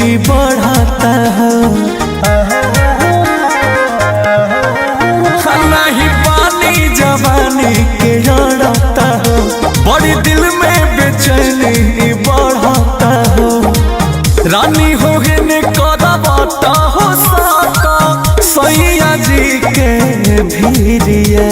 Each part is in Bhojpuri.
ही बढ़ता है। नहीं पानी जवानी के जड़ता हो, बड़ी दिल में बेचैनी ही बढ़ता हो। रानी हो ने करबता हो साका सैया जी के भीरिया।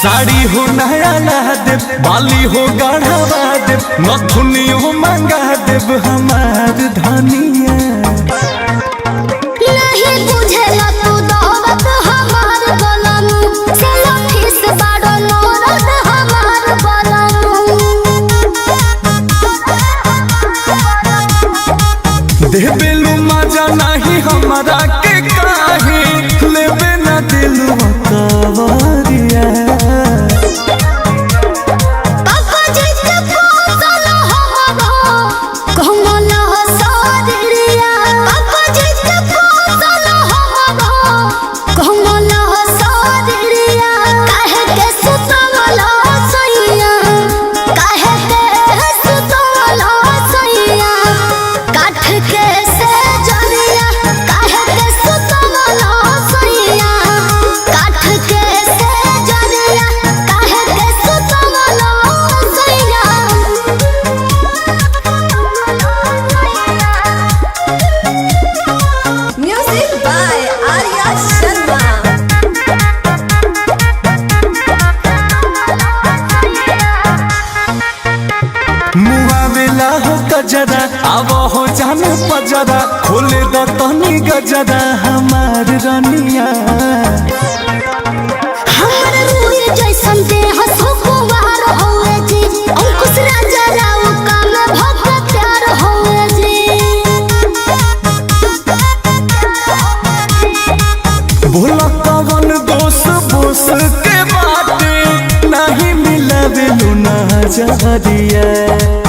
साड़ी हो नया ला देव, बाली हो गढ़वा देव, नथुनी हो मंगा देव हमार धनिया। नहीं बुझेला तू दावत हमार बलनु, चलो फिस बाड़ो नौरत हमार बलनु। देबेलु मजा नहीं हमरा के काहे, लेबे ना दिलु कवरिया। मुआवेला हो गजरा अब हो जान पजरा, खोले द तनी गजरा हमार रनिया। हमर रूह जैसन देह सुकुमार होए जी, अंकुश राजा राव का में भक्त प्यार होए जी। भोला कवन दोष बोस के बाटे, नहीं मिलावे लुना जहरिया।